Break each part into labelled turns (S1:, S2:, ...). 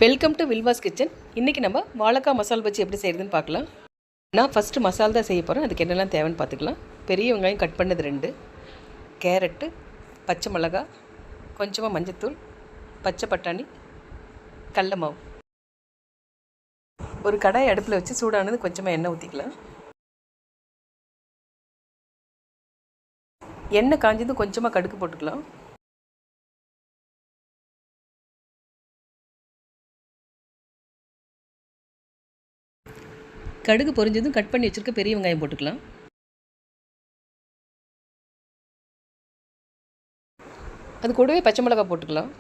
S1: Welcome to வில்வாஸ் kitchen. இன்றைக்கி நம்ம வாழைக்காய் மசால் பஜ்ஜி எப்படி செய்கிறதுன்னு பார்க்கலாம். நான் ஃபஸ்ட்டு மசால் தான் செய்ய போகிறேன். அதுக்கு என்னெல்லாம் தேவைன்னு பார்த்துக்கலாம். பெரிய வெங்காயம் கட் பண்ணது 2, கேரட்டு, பச்சை மிளகா, கொஞ்சமாக மஞ்சத்தூள், பச்சை பட்டாணி, கடல மாவு. ஒரு கடாய் அடுப்பில் வச்சு சூடானது கொஞ்சமாக எண்ணெய் ஊற்றிக்கலாம். எண்ணெய் காஞ்சதும் கொஞ்சமாக கடுகு போட்டுக்கலாம். கடுகு பொரிஞ்சதும் கட் பண்ணி வச்சுருக்க பெரிய வெங்காயம் போட்டுக்கலாம். அது கூடவே பச்சை மிளகாய் போட்டுக்கலாம்.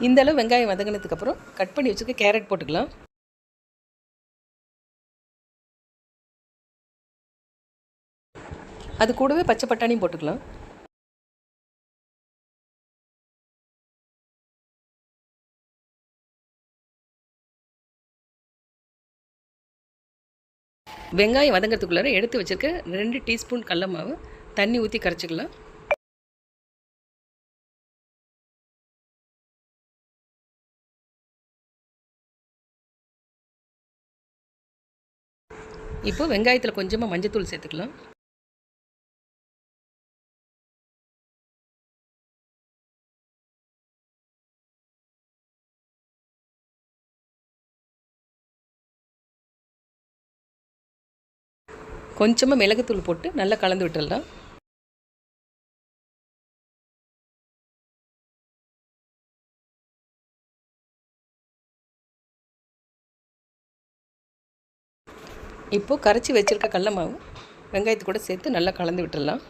S1: இந்த அளவு வெங்காயம் வதங்கினதுக்கப்புறம் கட் பண்ணி வச்சுக்க கேரட் போட்டுக்கலாம். அது கூடவே பச்சை பட்டாணியும் போட்டுக்கலாம். வெங்காயம் வதங்கிறதுக்குள்ளார எடுத்து வச்சுருக்க 2 டீஸ்பூன் கடல மாவு தண்ணி ஊற்றி கரைச்சிக்கலாம். இப்போ வெங்காயத்தில் கொஞ்சமாக மஞ்சத்தூள் சேர்த்துக்கலாம். கொஞ்சமாக மிளகுத்தூள் போட்டு நல்லா கலந்து விட்டுடலாம். இப்போது கரைச்சி வச்சுருக்க கடல மாவு வெங்காயத்து கூட சேர்த்து நல்லா கலந்து விட்டுடலாம்.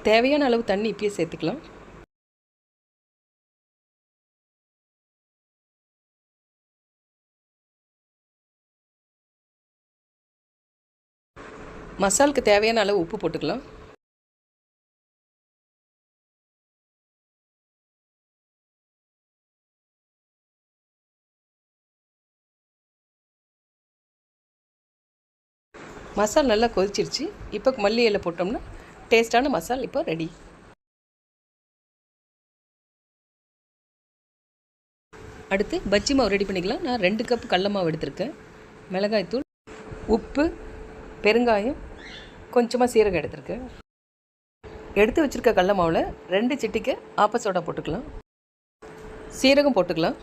S1: தேவையான அளவு தண்ணி இப்பயே சேர்த்துக்கலாம். மசாலுக்கு தேவையான அளவு உப்பு போட்டுக்கலாம். மசால் நல்லா கொதிச்சிருச்சு. இப்போ மல்லி இலை போட்டோம்னா டேஸ்ட்டான மசால் இப்போ ரெடி. அடுத்து பஜ்ஜி மாவு ரெடி பண்ணிக்கலாம். நான் 2 கப் கடல மாவு எடுத்திருக்கேன். மிளகாய்த்தூள், உப்பு, பெருங்காயம், கொஞ்சமாக சீரகம் எடுத்திருக்கேன். எடுத்து வச்சுருக்க கடல மாவில் 2 சிட்டிக்கு ஆப்ப சோடா போட்டுக்கலாம். சீரகம் போட்டுக்கலாம்.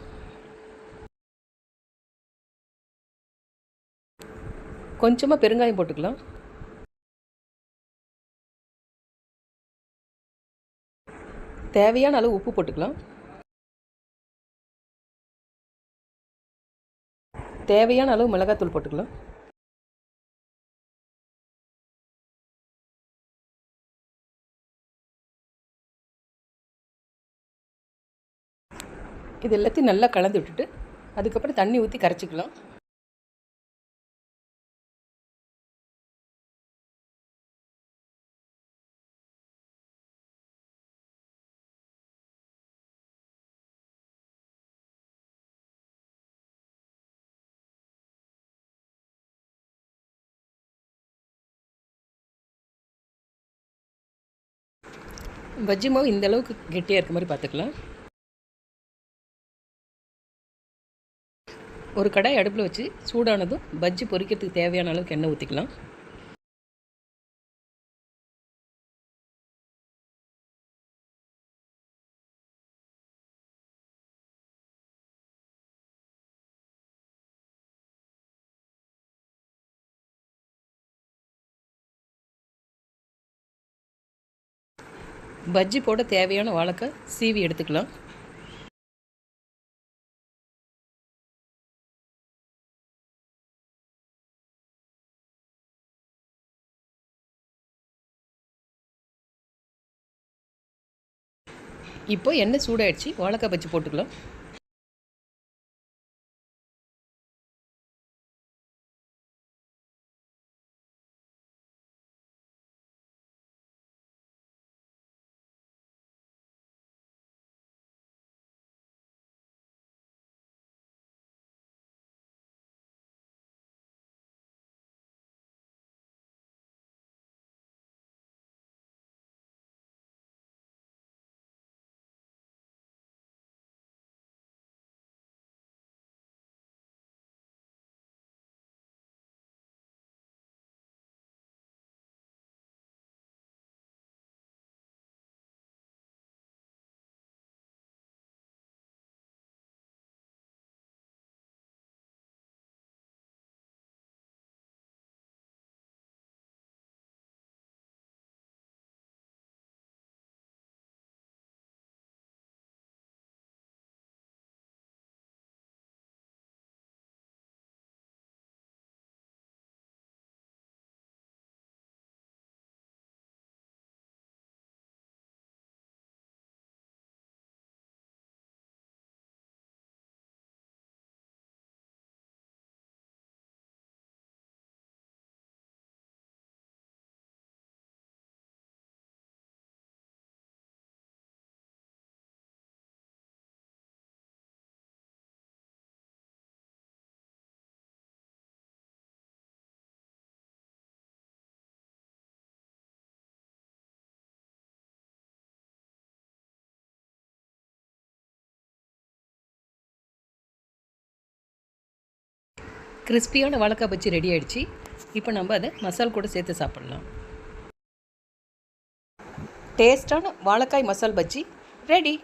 S1: கொஞ்சமாக பெருங்காயம் போட்டுக்கலாம். தேவையான அளவு உப்பு போட்டுக்கலாம். தேவையான அளவு மிளகாத்தூள் போட்டுக்கலாம். இது எல்லாத்தையும் நல்லா கலந்து விட்டுட்டு அதுக்கப்புறம் தண்ணி ஊற்றி கரைச்சிக்கலாம். பஜ்ஜி மாவு இந்த அளவுக்கு கெட்டியாக இருக்க மாதிரி பார்த்துக்கலாம். ஒரு கடாய் அடுப்பில் வச்சு சூடானதும் பஜ்ஜி பொரிக்கிறதுக்கு தேவையான அளவுக்கு எண்ணெய் ஊற்றிக்கலாம். பஜ்ஜி போட தேவையான வாழைக்காய் சீவி எடுத்துக்கலாம். இப்போ எண்ணெய் சூடாயிடுச்சு. வாழைக்காய் பஜ்ஜி போட்டுக்கலாம். கிறிஸ்பியான வாழைக்காய் பஜ்ஜி ரெடி ஆகிடுச்சு. இப்போ நம்ம அதை மசால் கூட சேர்த்து சாப்பிட்லாம். டேஸ்ட்டான வாழைக்காய் மசால் பஜ்ஜி ரெடி.